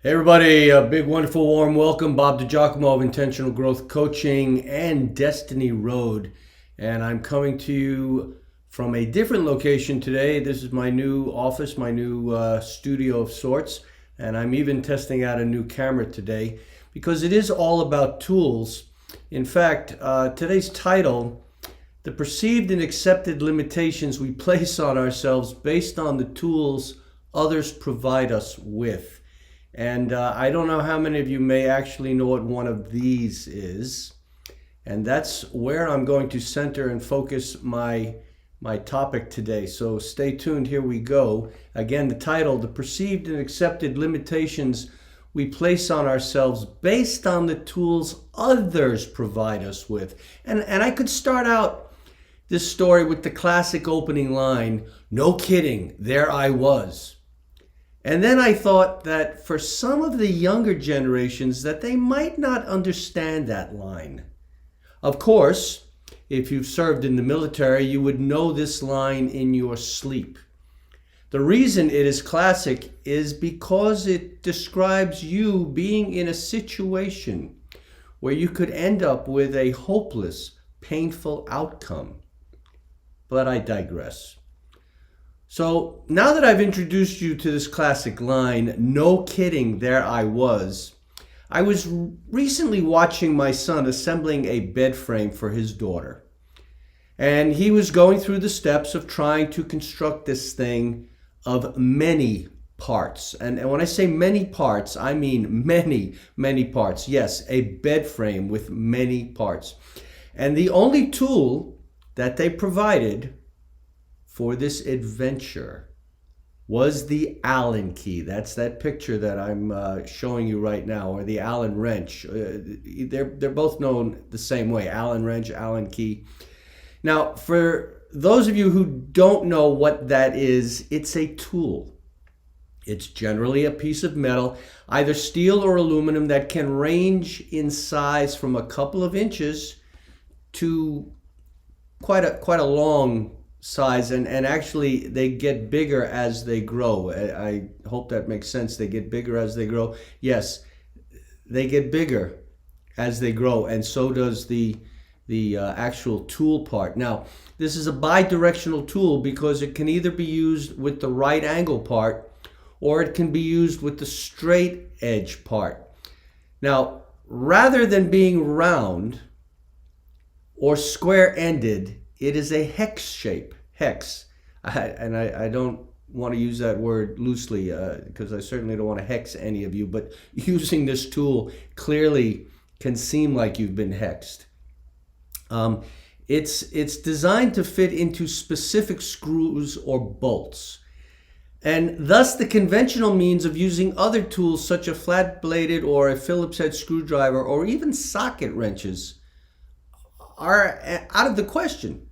Hey everybody, a big wonderful warm welcome. Bob DiGiacomo of Intentional Growth Coaching and Destiny Road. And I'm coming to you from a different location today. This is my new office, my new studio of sorts. And I'm even testing out a new camera today because it is all about tools. In fact, today's title, The Perceived and Accepted Limitations We Place on Ourselves Based on the Tools Others Provide Us With. And I don't know how many of you may actually know what one of these is. And that's where I'm going to center and focus my topic today. So stay tuned, here we go. Again, the title, The Perceived and Accepted Limitations We Place on Ourselves Based on the Tools Others Provide Us With. And I could start out this story with the classic opening line, "No kidding, there I was." And then I thought that for some of the younger generations that they might not understand that line. Of course, if you've served in the military, you would know this line in your sleep. The reason it is classic is because it describes you being in a situation where you could end up with a hopeless, painful outcome. But I digress. So now that I've introduced you to this classic line, "No kidding, there I was," I was recently watching my son assembling a bed frame for his daughter. And he was going through the steps of trying to construct this thing of many parts. And when I say many parts, I mean many, many parts. Yes, a bed frame with many parts. And the only tool that they provided for this adventure was the Allen key. That's that picture that I'm showing you right now, or the Allen wrench. They're both known the same way, Allen wrench, Allen key. Now, for those of you who don't know what that is, it's a tool. It's generally a piece of metal, either steel or aluminum, that can range in size from a couple of inches to quite a long size, and actually they get bigger as they grow. I hope that makes sense. They get bigger as they grow. Yes, they get bigger as they grow, and so does the actual tool part. Now, this is a bi-directional tool because it can either be used with the right angle part or it can be used with the straight edge part. Now, rather than being round or square-ended, it is a hex shape, hex. I don't want to use that word loosely because I certainly don't want to hex any of you, but using this tool clearly can seem like you've been hexed. It's designed to fit into specific screws or bolts. And thus the conventional means of using other tools such as a flat-bladed or a Phillips head screwdriver or even socket wrenches are out of the question.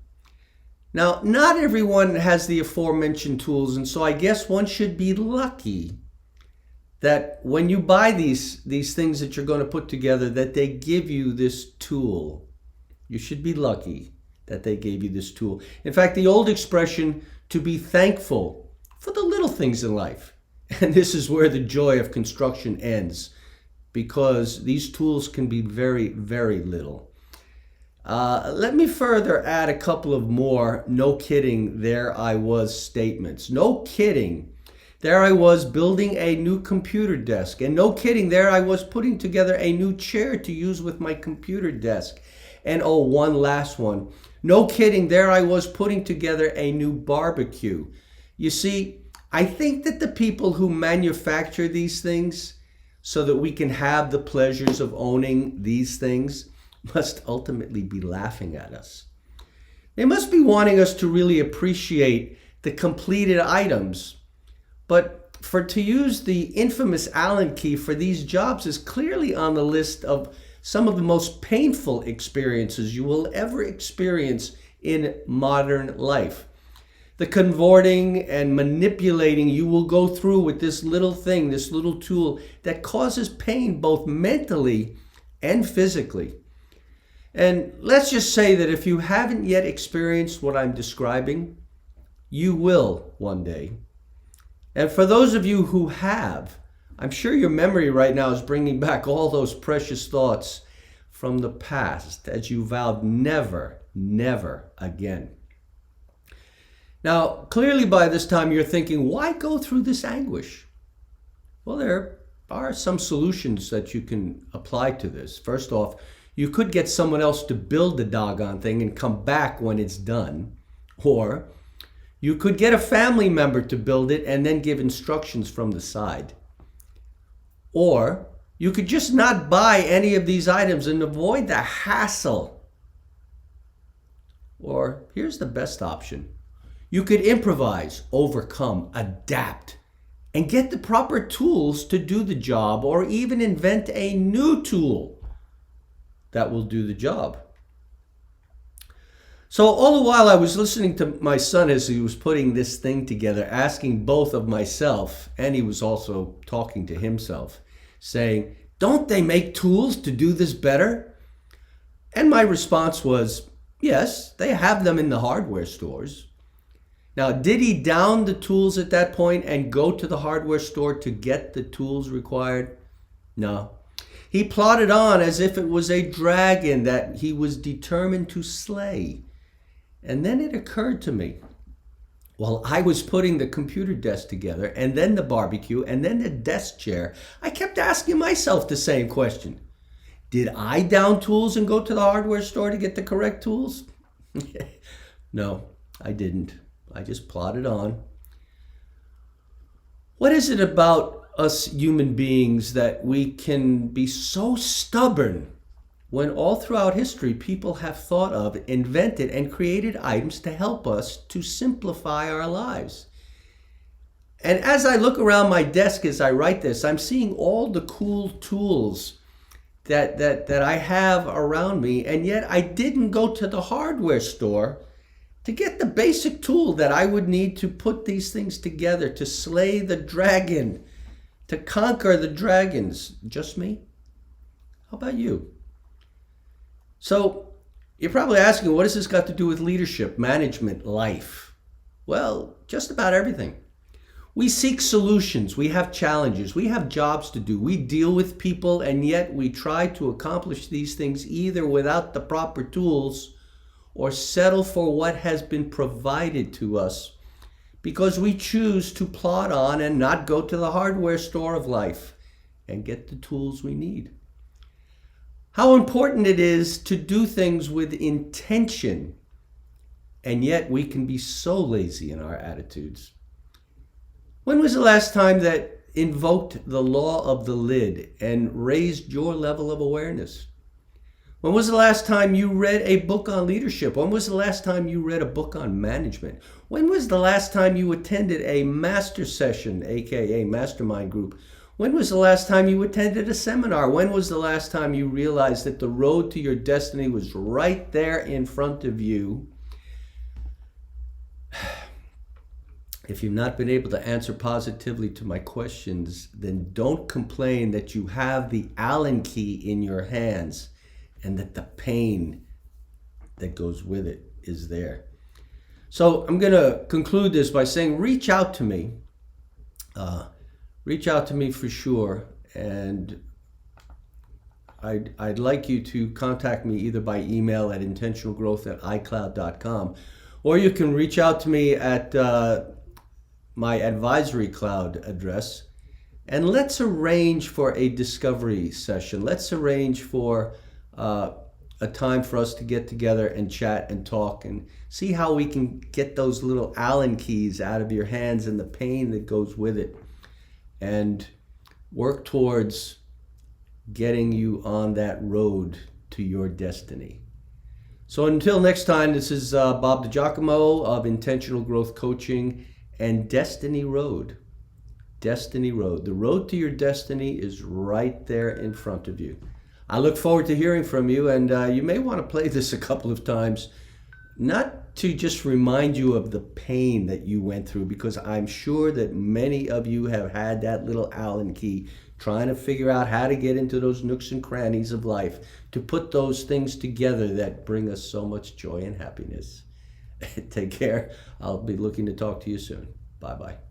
Now, not everyone has the aforementioned tools, and so I guess one should be lucky that when you buy these things that you're going to put together, that they give you this tool. You should be lucky that they gave you this tool. In fact, the old expression, to be thankful for the little things in life. And this is where the joy of construction ends, because these tools can be very, very little. Let me further add a couple of more "no kidding, there I was" statements. No kidding, there I was building a new computer desk. And no kidding, there I was putting together a new chair to use with my computer desk. And oh, one last one. No kidding, there I was putting together a new barbecue. You see, I think that the people who manufacture these things so that we can have the pleasures of owning these things must ultimately be laughing at us. They must be wanting us to really appreciate the completed items. But to use the infamous Allen key for these jobs is clearly on the list of some of the most painful experiences you will ever experience in modern life. The convorting and manipulating you will go through with this little thing, this little tool that causes pain both mentally and physically. And let's just say that if you haven't yet experienced what I'm describing, you will one day. And for those of you who have, I'm sure your memory right now is bringing back all those precious thoughts from the past as you vowed never, never again. Now, clearly by this time you're thinking, why go through this anguish? Well, there are some solutions that you can apply to this. First off, you could get someone else to build the doggone thing and come back when it's done. Or you could get a family member to build it and then give instructions from the side. Or you could just not buy any of these items and avoid the hassle. Or here's the best option. You could improvise, overcome, adapt, and get the proper tools to do the job, or even invent a new tool that will do the job. So all the while I was listening to my son as he was putting this thing together, asking both of myself, and he was also talking to himself, saying, don't they make tools to do this better? And my response was, yes, they have them in the hardware stores. Now, did he down the tools at that point and go to the hardware store to get the tools required? No. He plodded on as if it was a dragon that he was determined to slay. And then it occurred to me, while I was putting the computer desk together, and then the barbecue, and then the desk chair, I kept asking myself the same question. Did I down tools and go to the hardware store to get the correct tools? No, I didn't. I just plodded on. What is it about us human beings that we can be so stubborn when all throughout history people have thought of, invented, and created items to help us to simplify our lives? And as I look around my desk as I write this, I'm seeing all the cool tools that I have around me, and yet I didn't go to the hardware store to get the basic tool that I would need to put these things together, to slay the dragon, to conquer the dragons. Just me? How about you? So you're probably asking, what has this got to do with leadership, management, life? Well, just about everything. We seek solutions, we have challenges, we have jobs to do, we deal with people, and yet we try to accomplish these things either without the proper tools or settle for what has been provided to us because we choose to plod on and not go to the hardware store of life and get the tools we need. How important it is to do things with intention, and yet we can be so lazy in our attitudes. When was the last time that invoked the law of the lid and raised your level of awareness? When was the last time you read a book on leadership? When was the last time you read a book on management? When was the last time you attended a master session, aka mastermind group? When was the last time you attended a seminar? When was the last time you realized that the road to your destiny was right there in front of you? If you've not been able to answer positively to my questions, then don't complain that you have the Allen key in your hands and that the pain that goes with it is there. So I'm going to conclude this by saying, reach out to me. Reach out to me for sure. And I'd like you to contact me either by email at intentionalgrowth@icloud.com, or you can reach out to me at my advisory cloud address, and let's arrange for a discovery session. Let's arrange for a time for us to get together and chat and talk and see how we can get those little Allen keys out of your hands and the pain that goes with it, and work towards getting you on that road to your destiny. So until next time, this is Bob DiGiacomo of Intentional Growth Coaching and Destiny Road. Destiny Road. The road to your destiny is right there in front of you. I look forward to hearing from you, and you may want to play this a couple of times, not to just remind you of the pain that you went through, because I'm sure that many of you have had that little Allen key trying to figure out how to get into those nooks and crannies of life, to put those things together that bring us so much joy and happiness. Take care. I'll be looking to talk to you soon. Bye-bye.